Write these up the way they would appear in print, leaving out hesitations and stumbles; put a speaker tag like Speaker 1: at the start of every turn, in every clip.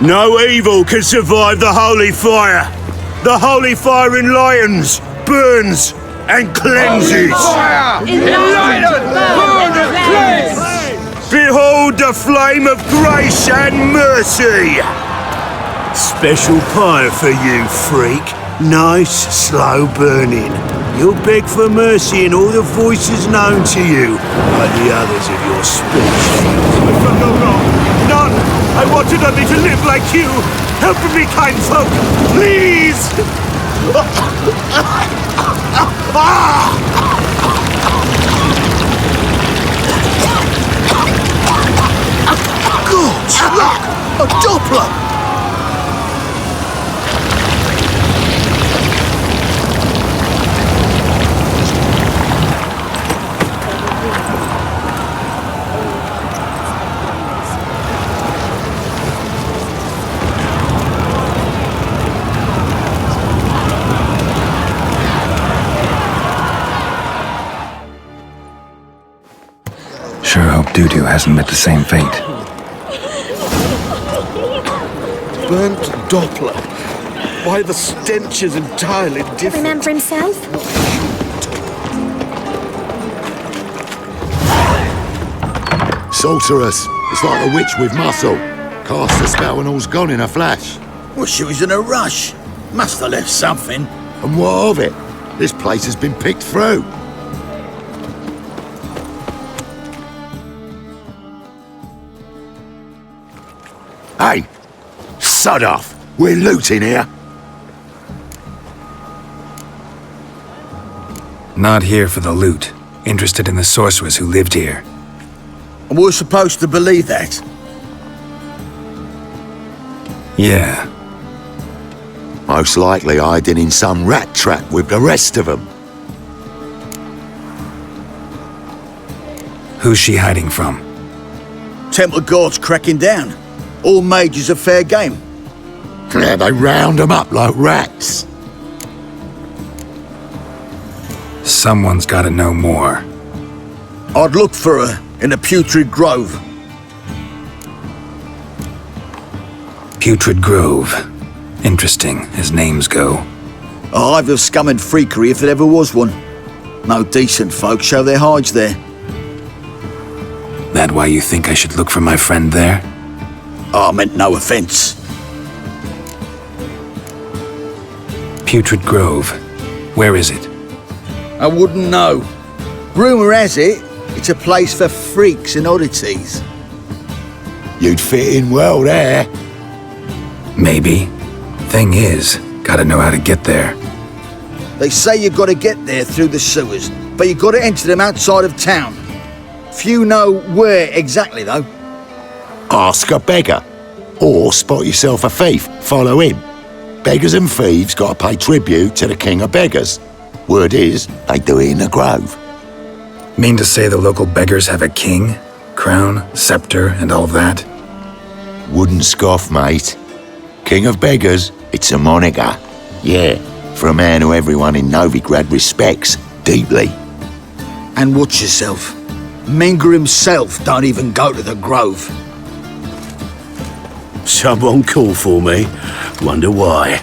Speaker 1: No evil can survive the holy fire. The holy fire enlightens, burns, and cleanses. Behold the flame of grace and mercy. Special pyre for you, freak. Nice, slow burning. You'll beg for mercy in all the voices known to you, like the others of your species. I've done no wrong. None. I wanted only to live like you. Help me, kind folk. Please.
Speaker 2: Gods, look! A Doppler!
Speaker 3: Sure hope Dudu hasn't met the same fate.
Speaker 2: Burnt Doppler. Why, the stench is entirely different.
Speaker 4: Remember himself?
Speaker 5: Sorceress. It's like a witch with muscle. Cast a spell and all's gone in a flash.
Speaker 6: Well, she was in a rush. Must have left something.
Speaker 5: And what of it? This place has been picked through. Hey! Sod off! We're looting here.
Speaker 3: Not here for the loot. Interested in the sorcerers who lived here.
Speaker 6: And we're supposed to believe that.
Speaker 3: Yeah.
Speaker 5: Most likely hiding in some rat trap with the rest of them.
Speaker 3: Who's she hiding from?
Speaker 6: Temple guards cracking down. All mages are fair game.
Speaker 5: Yeah, they round them up like rats.
Speaker 3: Someone's gotta know more.
Speaker 6: I'd look for her in the Putrid Grove.
Speaker 3: Putrid Grove. Interesting, as names go.
Speaker 6: A hive of scum and freakery if there ever was one. No decent folk show their hides there.
Speaker 3: That why you think I should look for my friend there?
Speaker 6: I meant no offence.
Speaker 3: Putrid Grove. Where is it?
Speaker 6: I wouldn't know. Rumour has it, it's a place for freaks and oddities.
Speaker 5: You'd fit in well there.
Speaker 3: Maybe. Thing is, gotta know how to get there.
Speaker 6: They say you gotta get there through the sewers, but you gotta enter them outside of town. Few know where exactly, though.
Speaker 5: Ask a beggar. Or spot yourself a thief, follow him. Beggars and thieves gotta pay tribute to the king of beggars. Word is, they do it in the grove.
Speaker 3: Mean to say the local beggars have a king? Crown, scepter, and all that?
Speaker 5: Wouldn't scoff, mate. King of beggars, it's a moniker. Yeah, for a man who everyone in Novigrad respects deeply.
Speaker 6: And watch yourself. Menger himself don't even go to the grove.
Speaker 1: Someone call for me. Wonder why.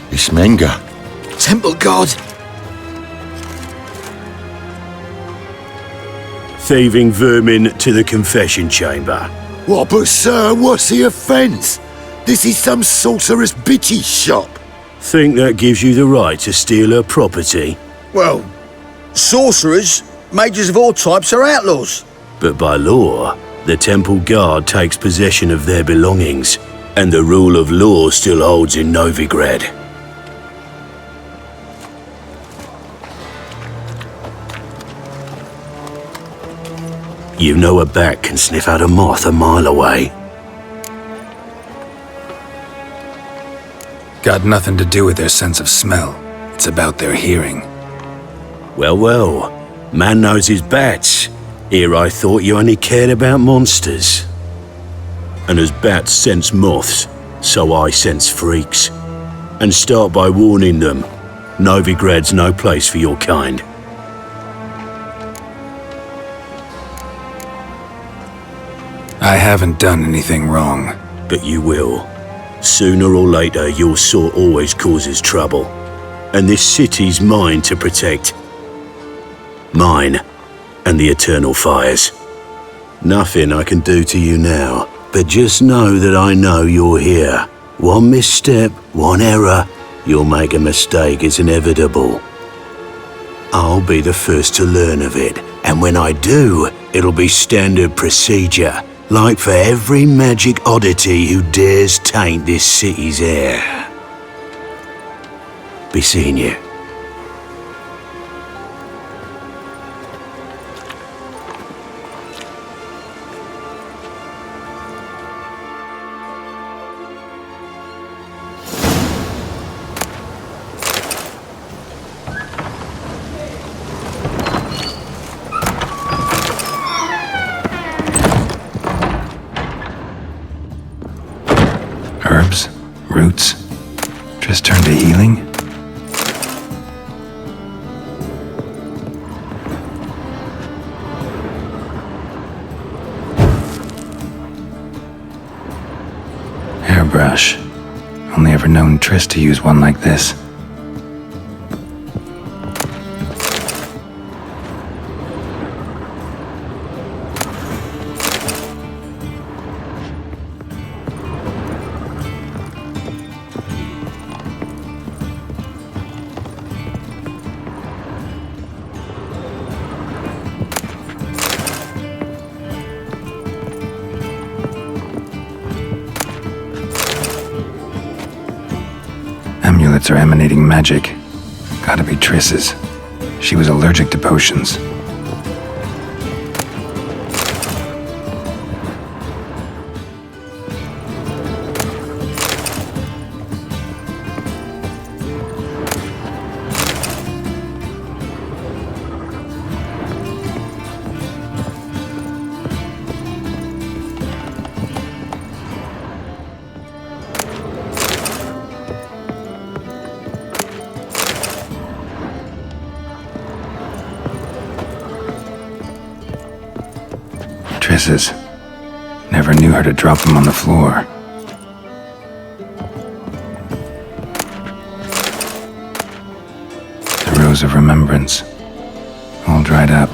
Speaker 5: It's Menger.
Speaker 6: Temple guard.
Speaker 1: Thieving vermin to the confession chamber.
Speaker 5: What, but sir, what's the offence? This is some sorceress bitchy shop.
Speaker 1: Think that gives you the right to steal her property?
Speaker 6: Well, sorcerers, mages of all types are outlaws.
Speaker 1: But by law, the temple guard takes possession of their belongings, and the rule of law still holds in Novigrad. You know a bat can sniff out a moth a mile away.
Speaker 3: Got nothing to do with their sense of smell. It's about their hearing.
Speaker 1: Well, well, man knows his bats. Here I thought you only cared about monsters. And as bats sense moths, so I sense freaks. And start by warning them, Novigrad's no place for your kind.
Speaker 3: I haven't done anything wrong.
Speaker 1: but you will. Sooner or later, your sort always causes trouble. And this city's mine to protect. Mine and the eternal fires. Nothing I can do to you now, but just know that I know you're here. One misstep, one error, you'll make a mistake, it's inevitable. I'll be the first to learn of it, and when I do, it'll be standard procedure, like for every magic oddity who dares taint this city's air. Be seeing you.
Speaker 3: Herbs, roots, just turn to healing? Hairbrush. Only ever known Triss to use one like this. Amulets are emanating magic. Gotta be Triss's. She was allergic to potions. Triss's. Never knew her to drop them on the floor. The Rose of Remembrance. All dried up.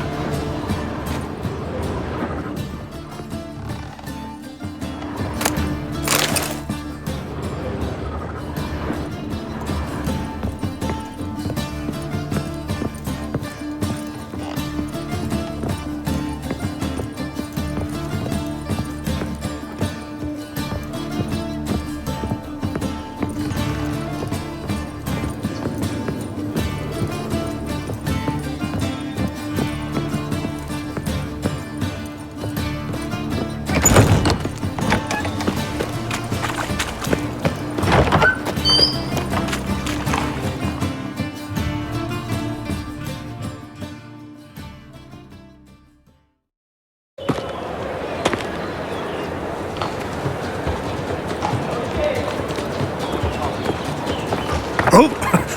Speaker 4: Oh,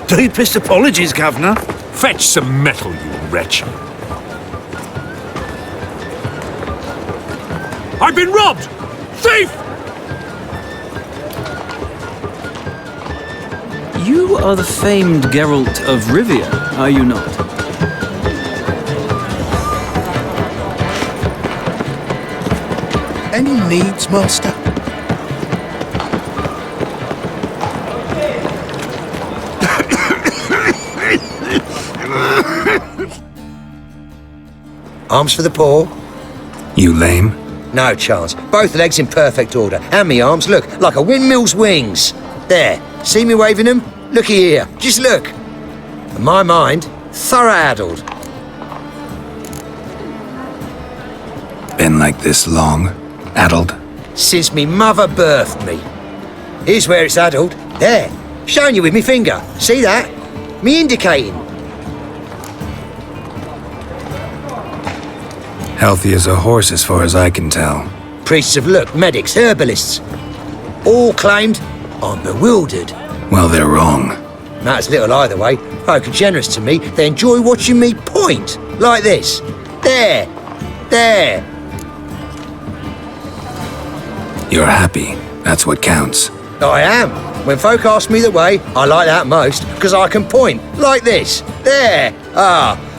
Speaker 4: deepest apologies, Governor.
Speaker 7: Fetch some metal, you wretch. I've been robbed! Thief!
Speaker 8: You are the famed Geralt of Rivia, are you not?
Speaker 2: Any needs, Master?
Speaker 9: Arms for the poor?
Speaker 3: You lame?
Speaker 9: No chance. Both legs in perfect order. And me arms, look, like a windmill's wings. There. See me waving them? Looky here. Just look. And my mind, thorough addled.
Speaker 3: Been like this long? Addled?
Speaker 9: Since me mother birthed me. Here's where it's addled. There. Showing you with me finger. See that? Me indicating.
Speaker 3: Healthy as a horse as far as I can tell.
Speaker 9: Priests of look, medics, herbalists. All claimed I'm bewildered.
Speaker 3: Well, they're wrong.
Speaker 9: Matters little either way. Folk are generous to me. They enjoy watching me point. Like this. There. There.
Speaker 3: You're happy, That's what counts.
Speaker 9: I am. When folk ask me the way, I like that most, because I can point, like this. There.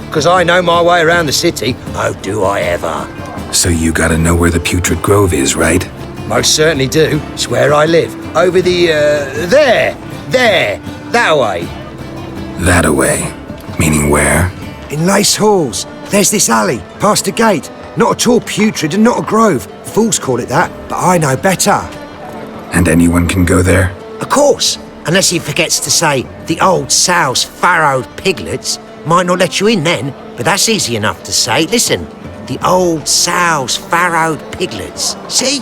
Speaker 9: Because I know my way around the city. Oh, do I ever.
Speaker 3: So you gotta know where the Putrid Grove is, right?
Speaker 9: Most certainly do. It's where I live. Over the, there, that way.
Speaker 3: That away. Meaning where?
Speaker 10: In Lace Halls. There's this alley, past the gate. Not at all putrid and not a grove. Fools call it that, but I know better.
Speaker 3: And anyone can go there?
Speaker 11: Of course, unless he forgets to say the old sow's farrowed piglets. Might not let you in then, but that's easy enough to say. Listen, the old sow's farrowed piglets. See?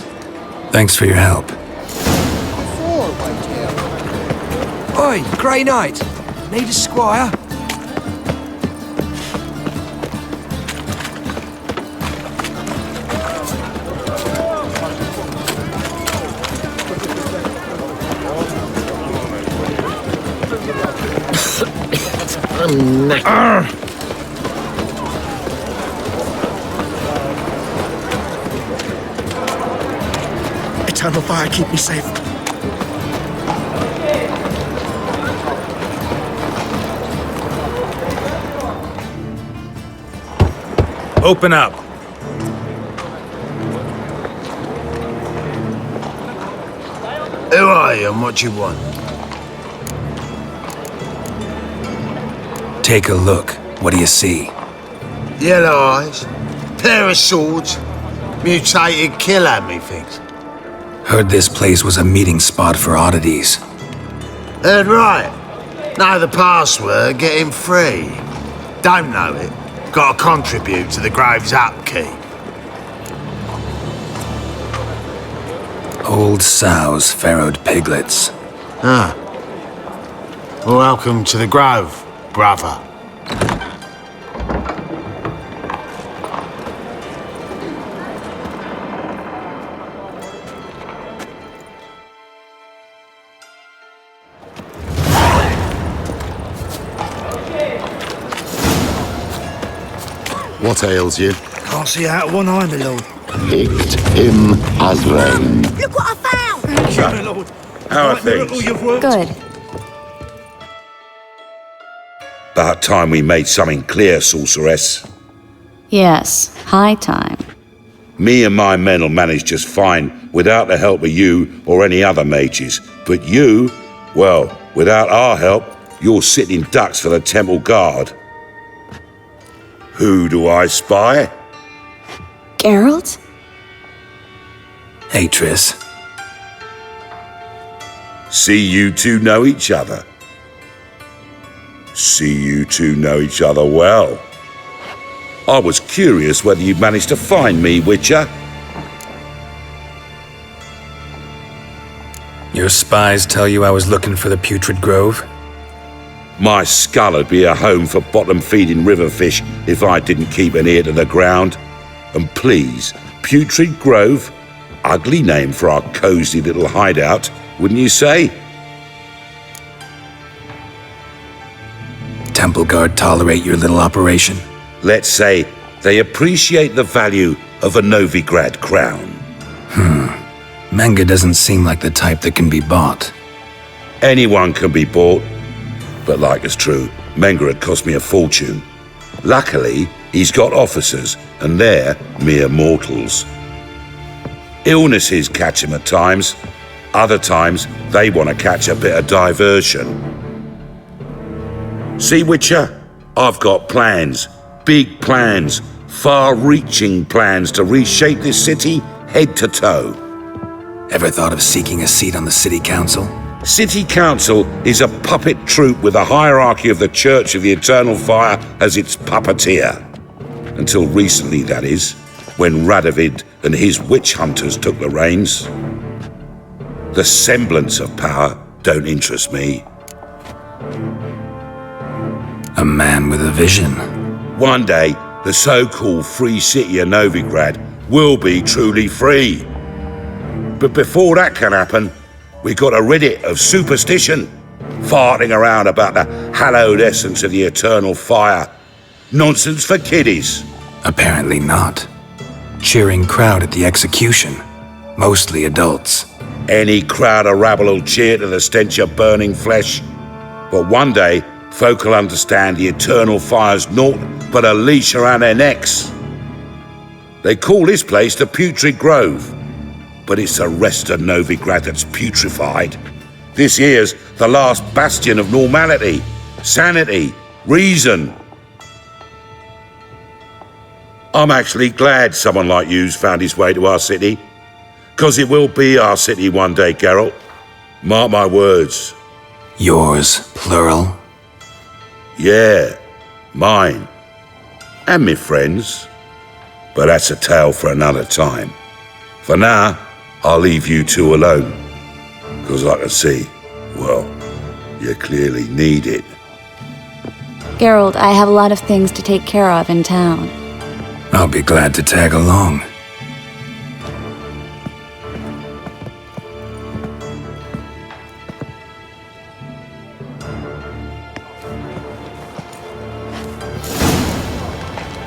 Speaker 3: Thanks for your help.
Speaker 10: Oi, Grey Knight. Need a squire?
Speaker 2: Eternal fire, keep me safe.
Speaker 7: Open up.
Speaker 1: Who are you and what you want?
Speaker 3: Take a look. What do you see?
Speaker 1: Yellow eyes, pair of swords, mutated killer, methinks.
Speaker 3: Heard this place was a meeting spot for oddities.
Speaker 1: Heard right. Know the password, get him free. Don't know it, gotta contribute to the Grove's upkeep.
Speaker 3: Old sows, farrowed piglets.
Speaker 1: Welcome to the Grove, brother.
Speaker 5: What ails you?
Speaker 4: Can't see out of one eye, my lord.
Speaker 5: Picked him as rain.
Speaker 11: Look what I found!
Speaker 4: Thank you, my lord.
Speaker 7: How are
Speaker 4: Right, miracle
Speaker 7: things?
Speaker 4: you've worked.
Speaker 12: Good.
Speaker 13: About time we made something clear, sorceress.
Speaker 12: Yes, high time.
Speaker 13: Me and my men'll manage just fine without the help of you or any other mages. But you, well, without our help, you're sitting ducks for the temple guard. Who do I spy?
Speaker 12: Geralt?
Speaker 3: Hey, Triss.
Speaker 13: See you two know each other. See you two know each other well. I was curious whether you'd managed to find me, Witcher.
Speaker 3: Your spies tell you I was looking for the Putrid Grove?
Speaker 13: My skull'd be a home for bottom-feeding river fish if I didn't keep an ear to the ground. And please, Putrid Grove, ugly name for our cosy little hideout, wouldn't you say?
Speaker 3: Temple Guard tolerate your little operation?
Speaker 13: Let's say they appreciate the value of a Novigrad crown.
Speaker 3: Menga doesn't seem like the type that can be bought.
Speaker 13: Anyone can be bought. But like it's true, Menga had cost me a fortune. Luckily, he's got officers, and they're mere mortals. Illnesses catch him at times. Other times, they want to catch a bit of diversion. See, Witcher, I've got plans. Big plans. Far-reaching plans to reshape this city head to toe.
Speaker 3: Ever thought of seeking a seat on the city council?
Speaker 13: City Council is a puppet troupe with a hierarchy of the Church of the Eternal Fire as its puppeteer. Until recently, that is, when Radovid and his witch hunters took the reins. The semblance of power don't interest me.
Speaker 3: A man with a vision.
Speaker 13: One day, the so-called free city of Novigrad will be truly free. But before that can happen, we gotta rid it of superstition, farting around about the hallowed essence of the eternal fire. Nonsense for kiddies.
Speaker 3: Apparently not. Cheering crowd at the execution. Mostly adults.
Speaker 13: Any crowd of rabble will cheer to the stench of burning flesh. But one day, folk will understand the eternal fire's naught but a leash around their necks. They call this place the Putrid Grove, but it's the rest of Novigrad that's putrefied. This here's the last bastion of normality, sanity, reason. I'm actually glad someone like you's found his way to our city, 'cause it will be our city one day, Geralt. Mark my words.
Speaker 3: Yours, plural?
Speaker 13: Yeah, mine. And me friends. But that's a tale for another time. For now, I'll leave you two alone. 'Cause I can see, well, you clearly need it.
Speaker 12: Geralt, I have a lot of things to take care of in town.
Speaker 3: I'll be glad to tag along.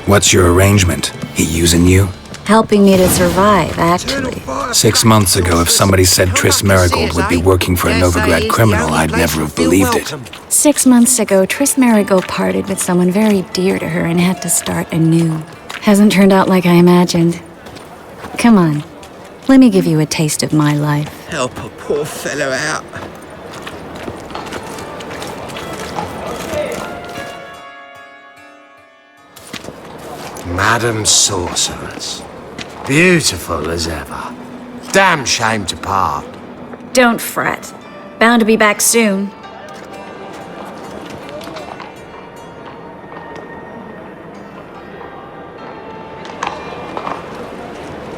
Speaker 3: What's your arrangement? He using you?
Speaker 12: Helping me to survive, actually.
Speaker 3: 6 months ago, if somebody said Triss Merigold would be working for a Novigrad criminal, I'd never have believed it.
Speaker 12: 6 months ago, Triss Merigold parted with someone very dear to her and had to start anew. Hasn't turned out like I imagined. Come on, let me give you a taste of my life.
Speaker 2: Help a poor fellow out.
Speaker 10: Madam Sorceress. Beautiful as ever. Damn shame to part.
Speaker 12: Don't fret. Bound to be back soon.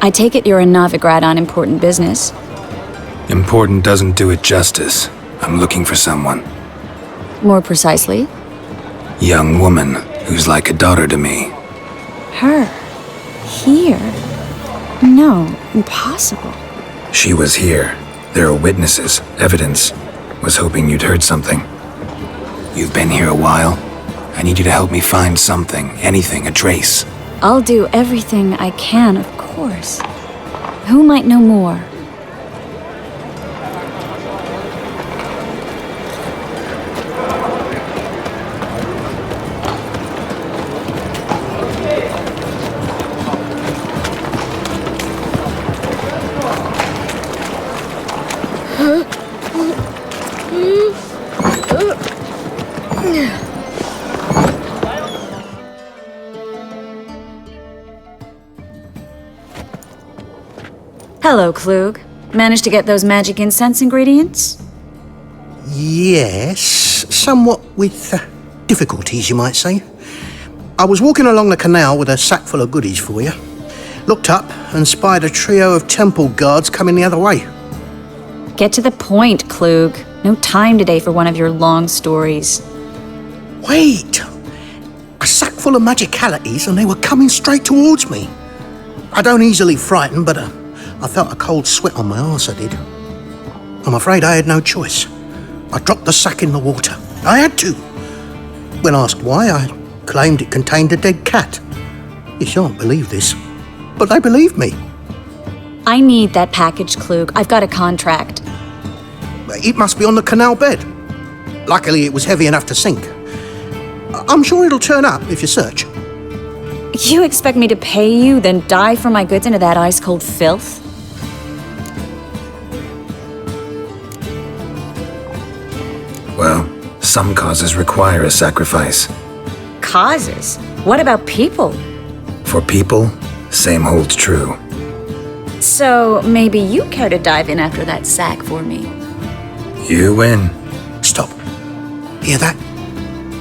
Speaker 12: I take it you're in Novigrad on important business.
Speaker 3: Important doesn't do it justice. I'm looking for someone.
Speaker 12: More precisely?
Speaker 3: Young woman who's like a daughter to me.
Speaker 12: Her? Here? No, impossible.
Speaker 3: She was here. There are witnesses, evidence. Was hoping you'd heard something. You've been here a while. I need you to help me find something, anything, a trace.
Speaker 12: I'll do everything I can, of course. Who might know more? Hello, Klug. Managed to get those magic incense ingredients?
Speaker 2: Yes, somewhat with difficulties, you might say. I was walking along the canal with a sack full of goodies for you. Looked up and spied a trio of temple guards coming the other way.
Speaker 12: Get to the point, Klug. No time today for one of your long stories.
Speaker 2: Wait! A sack full of magicalities and they were coming straight towards me. I don't easily frighten, but I felt a cold sweat on my arse, I did. I'm afraid I had no choice. I dropped the sack in the water. I had to. When asked why, I claimed it contained a dead cat. You shan't believe this, but they believed me.
Speaker 12: I need that package, Klug. I've got a contract.
Speaker 2: It must be on the canal bed. Luckily, it was heavy enough to sink. I'm sure it'll turn up if you search.
Speaker 12: You expect me to pay you, then dive for my goods into that ice-cold filth?
Speaker 3: Well, some causes require a sacrifice.
Speaker 12: Causes? What about people?
Speaker 3: For people, same holds true.
Speaker 12: So maybe you care to dive in after that sack for me?
Speaker 3: You win.
Speaker 2: Stop. Hear that?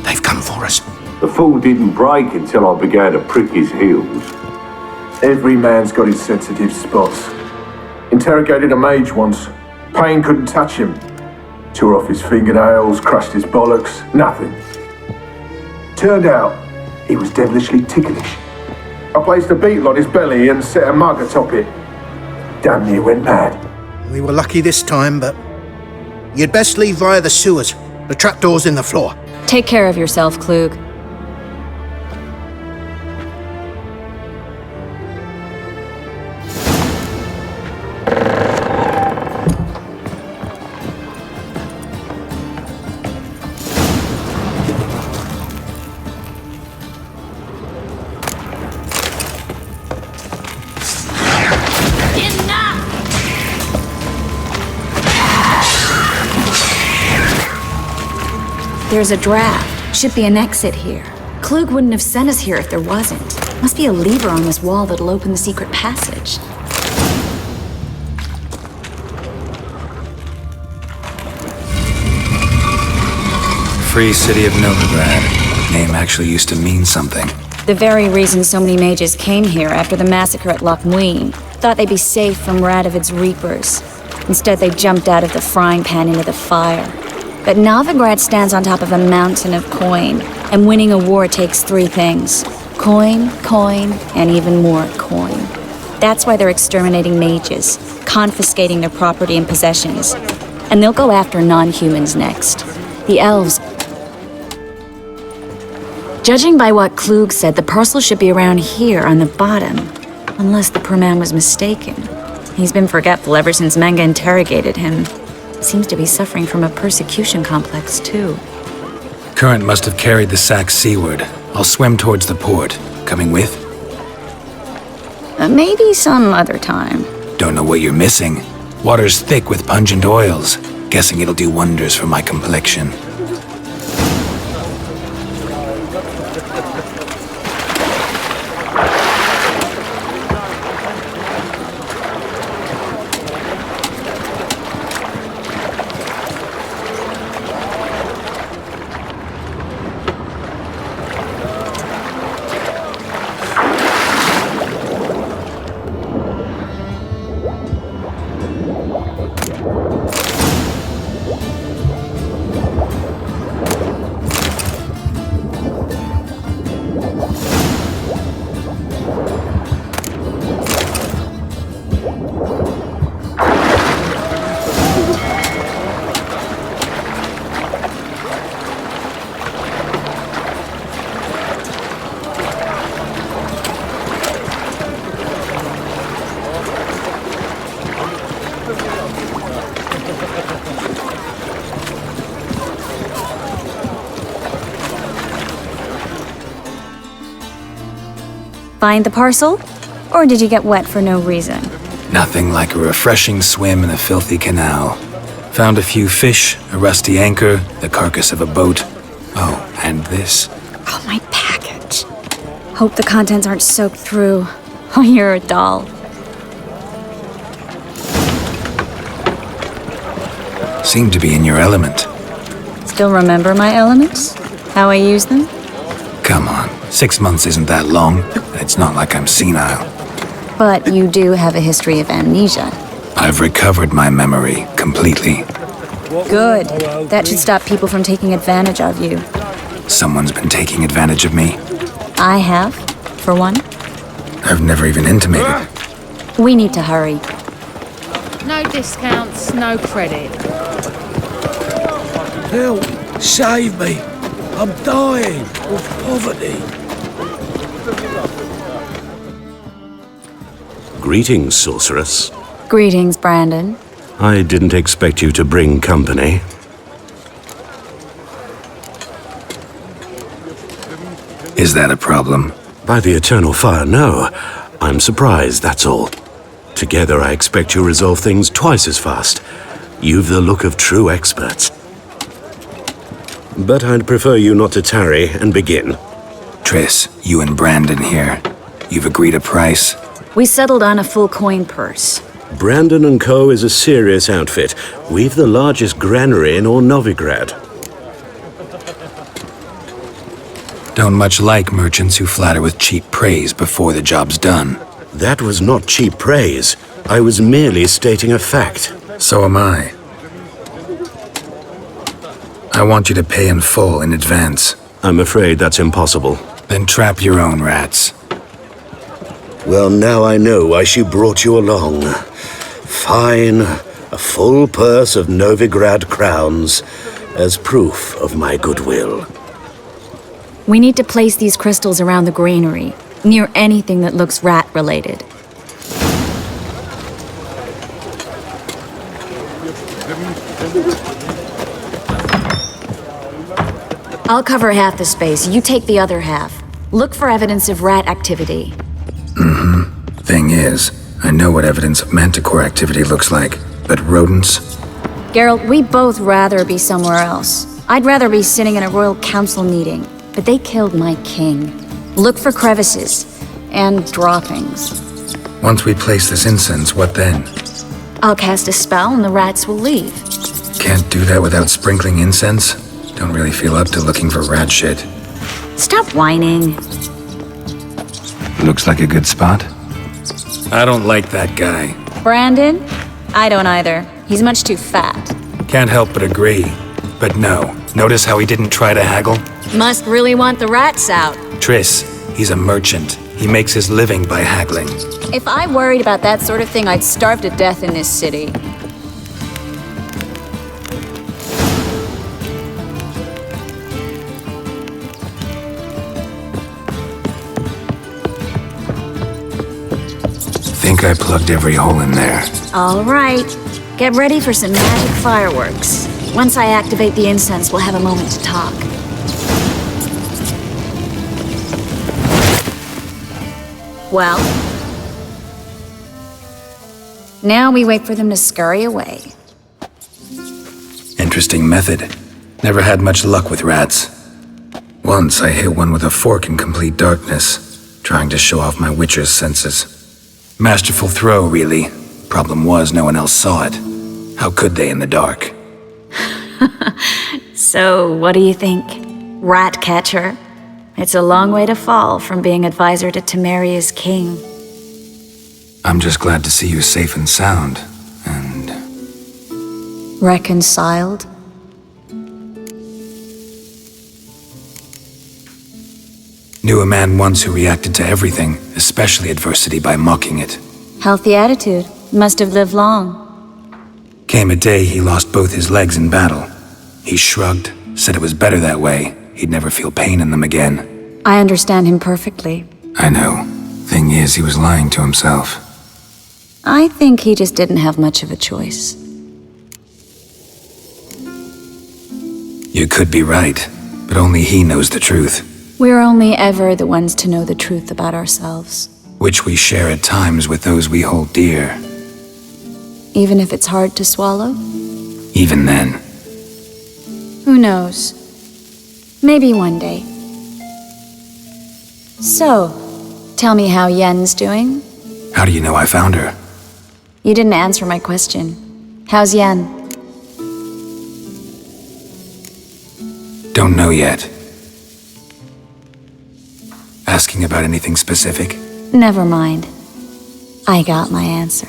Speaker 2: They've come for us.
Speaker 14: The fall didn't break until I began to prick his heels. Every man's got his sensitive spots. Interrogated a mage once. Pain couldn't touch him. Tore off his fingernails, crushed his bollocks, nothing. Turned out, he was devilishly ticklish. I placed a beetle on his belly and set a mug atop it. Damn near went mad.
Speaker 2: We were lucky this time, but you'd best leave via the sewers. The trapdoor's in the floor.
Speaker 12: Take care of yourself, Klug. There's a draft. Should be an exit here. Klug wouldn't have sent us here if there wasn't. Must be a lever on this wall that'll open the secret passage.
Speaker 3: Free City of Novigrad. Name actually used to mean something.
Speaker 12: The very reason so many mages came here after the massacre at Loch Muin. Thought they'd be safe from Radovid's reapers. Instead, they jumped out of the frying pan into the fire. But Novigrad stands on top of a mountain of coin, and winning a war takes three things. Coin, coin, and even more coin. That's why they're exterminating mages, confiscating their property and possessions. And they'll go after non-humans next. The elves. Judging by what Klug said, the parcel should be around here on the bottom. Unless the poor man was mistaken. He's been forgetful ever since Manga interrogated him. Seems to be suffering from a persecution complex, too.
Speaker 3: Current must have carried the sack seaward. I'll swim towards the port. Coming with?
Speaker 12: Maybe some other time.
Speaker 3: Don't know what you're missing. Water's thick with pungent oils. Guessing it'll do wonders for my complexion.
Speaker 12: Find the parcel? Or did you get wet for no reason?
Speaker 3: Nothing like a refreshing swim in a filthy canal. Found a few fish, a rusty anchor, the carcass of a boat. Oh, and this.
Speaker 12: Oh, my package. Hope the contents aren't soaked through. Oh, you're a doll.
Speaker 3: Seem to be in your element.
Speaker 12: Still remember my elements? How I use them?
Speaker 3: Come on, 6 months isn't that long. It's not like I'm senile.
Speaker 12: But you do have a history of amnesia.
Speaker 3: I've recovered my memory completely.
Speaker 12: Good. That should stop people from taking advantage of you.
Speaker 3: Someone's been taking advantage of me.
Speaker 12: I have, for one.
Speaker 3: I've never even intimated.
Speaker 12: We need to hurry.
Speaker 15: No discounts, no credit.
Speaker 1: Help! Save me! I'm dying of poverty.
Speaker 16: Greetings, sorceress.
Speaker 12: Greetings, Brandon.
Speaker 16: I didn't expect you to bring company.
Speaker 3: Is that a problem?
Speaker 16: By the eternal fire, no. I'm surprised, that's all. Together, I expect you resolve things twice as fast. You've the look of true experts. But I'd prefer you not to tarry and begin.
Speaker 3: Triss, you and Brandon here. You've agreed a price?
Speaker 12: We settled on a full coin purse.
Speaker 16: Brandon & Co. is a serious outfit. We've the largest granary in all Novigrad.
Speaker 3: Don't much like merchants who flatter with cheap praise before the job's done.
Speaker 16: That was not cheap praise. I was merely stating a fact.
Speaker 3: So am I. I want you to pay in full in advance.
Speaker 16: I'm afraid that's impossible.
Speaker 3: Then trap your own rats.
Speaker 16: Well, now I know why she brought you along. Fine, a full purse of Novigrad crowns as proof of my goodwill.
Speaker 12: We need to place these crystals around the granary, near anything that looks rat-related. I'll cover half the space, you take the other half. Look for evidence of rat activity.
Speaker 3: Thing is, I know what evidence of manticore activity looks like, but rodents?
Speaker 12: Geralt, we'd both rather be somewhere else. I'd rather be sitting in a royal council meeting, but they killed my king. Look for crevices and droppings.
Speaker 3: Once we place this incense, what then?
Speaker 12: I'll cast a spell and the rats will leave.
Speaker 3: Can't do that without sprinkling incense? Don't really feel up to looking for rat shit.
Speaker 12: Stop whining.
Speaker 3: Looks like a good spot. I don't like that guy.
Speaker 12: Brandon? I don't either. He's much too fat.
Speaker 3: Can't help but agree. But no, notice how he didn't try to haggle?
Speaker 12: Must really want the rats out.
Speaker 3: Triss, he's a merchant. He makes his living by haggling.
Speaker 12: If I worried about that sort of thing, I'd starve to death in this city.
Speaker 3: Think I plugged every hole in there.
Speaker 12: All right. Get ready for some magic fireworks. Once I activate the incense, we'll have a moment to talk. Well? Now we wait for them to scurry away.
Speaker 3: Interesting method. Never had much luck with rats. Once I hit one with a fork in complete darkness, trying to show off my witcher's senses. Masterful throw, really. Problem was, no one else saw it. How could they in the dark?
Speaker 12: So, what do you think? Rat catcher? It's a long way to fall from being advisor to Temeria's king.
Speaker 3: I'm just glad to see you safe and sound, and...
Speaker 12: Reconciled?
Speaker 3: Knew a man once who reacted to everything, especially adversity, by mocking it.
Speaker 12: Healthy attitude. Must have lived long.
Speaker 3: Came a day he lost both his legs in battle. He shrugged, said it was better that way. He'd never feel pain in them again.
Speaker 12: I understand him perfectly.
Speaker 3: I know. Thing is, he was lying to himself.
Speaker 12: I think he just didn't have much of a choice.
Speaker 3: You could be right, but only he knows the truth.
Speaker 12: We're only ever the ones to know the truth about ourselves.
Speaker 3: Which we share at times with those we hold dear.
Speaker 12: Even if it's hard to swallow?
Speaker 3: Even then.
Speaker 12: Who knows? Maybe one day. So, tell me how Yen's doing?
Speaker 3: How do you know I found her?
Speaker 12: You didn't answer my question. How's Yen?
Speaker 3: Don't know yet. Asking about anything specific?
Speaker 12: Never mind. I got my answer.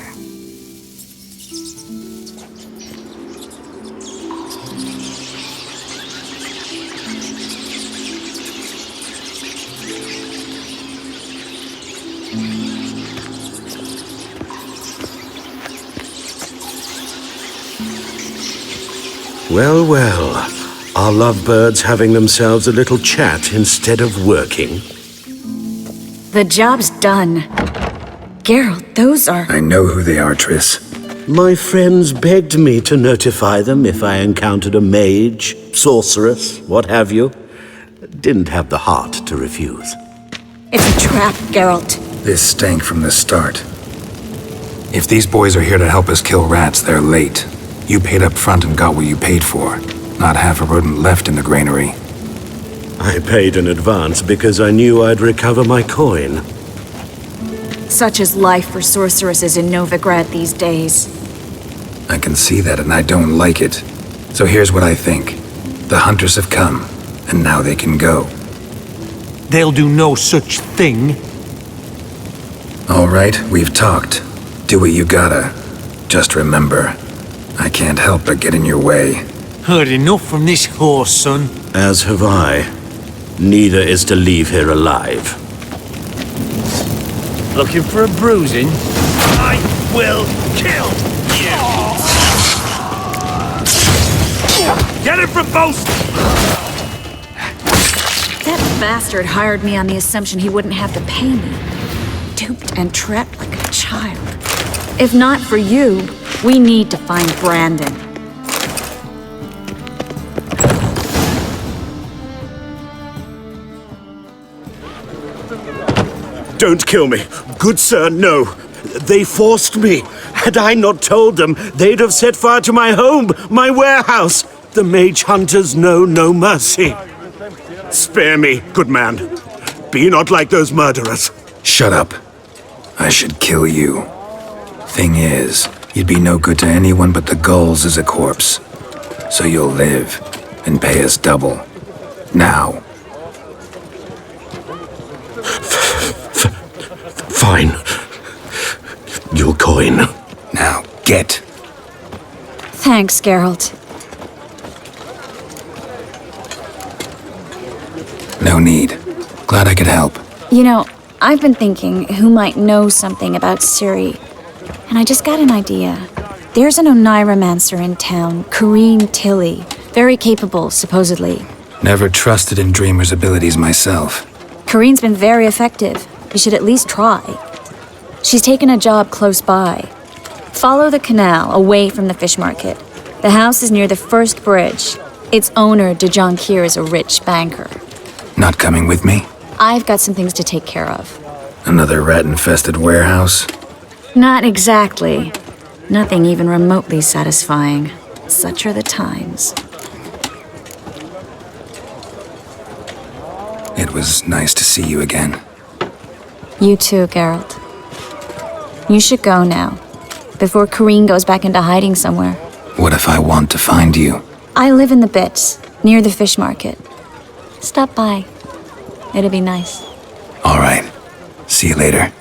Speaker 16: Well, well. Are lovebirds having themselves a little chat instead of working?
Speaker 12: The job's done. Geralt, those are...
Speaker 3: I know who they are, Triss.
Speaker 16: My friends begged me to notify them if I encountered a mage, sorceress, what have you. Didn't have the heart to refuse.
Speaker 12: It's a trap, Geralt.
Speaker 3: This stank from the start. If these boys are here to help us kill rats, they're late. You paid up front and got what you paid for. Not half a rodent left in the granary.
Speaker 16: I paid in advance because I knew I'd recover my coin.
Speaker 12: Such is life for sorceresses in Novigrad these days.
Speaker 3: I can see that and I don't like it. So here's what I think. The hunters have come, and now they can go.
Speaker 1: They'll do no such thing.
Speaker 3: All right, we've talked. Do what you gotta. Just remember, I can't help but get in your way.
Speaker 1: Heard enough from this horse, son.
Speaker 16: As have I. Neither is to leave here alive.
Speaker 1: Looking for a bruising? I will kill you! Get it from both!
Speaker 12: That bastard hired me on the assumption he wouldn't have to pay me. Duped and trapped like a child. If not for you, we need to find Brandon.
Speaker 16: Don't kill me. Good sir, no. They forced me. Had I not told them, they'd have set fire to my home, my warehouse.
Speaker 1: The mage hunters know no mercy. Spare me, good man. Be not like those murderers.
Speaker 3: Shut up. I should kill you. Thing is, you'd be no good to anyone but the gulls as a corpse. So you'll live and pay us double. Now.
Speaker 1: Fine. Your coin.
Speaker 3: Now, get.
Speaker 12: Thanks, Geralt.
Speaker 3: No need. Glad I could help.
Speaker 12: You know, I've been thinking who might know something about Ciri. And I just got an idea. There's an Oneiromancer in town, Corrine Tilly. Very capable, supposedly.
Speaker 3: Never trusted in Dreamer's abilities myself.
Speaker 12: Corrine's been very effective. You should at least try. She's taken a job close by. Follow the canal, away from the fish market. The house is near the first bridge. Its owner, de Jonquier, is a rich banker.
Speaker 3: Not coming with me?
Speaker 12: I've got some things to take care of.
Speaker 3: Another rat-infested warehouse?
Speaker 12: Not exactly. Nothing even remotely satisfying. Such are the times.
Speaker 3: It was nice to see you again.
Speaker 12: You too, Geralt. You should go now, before Corrine goes back into hiding somewhere.
Speaker 3: What if I want to find you?
Speaker 12: I live in the Bits, near the fish market. Stop by. It'll be nice.
Speaker 3: All right. See you later.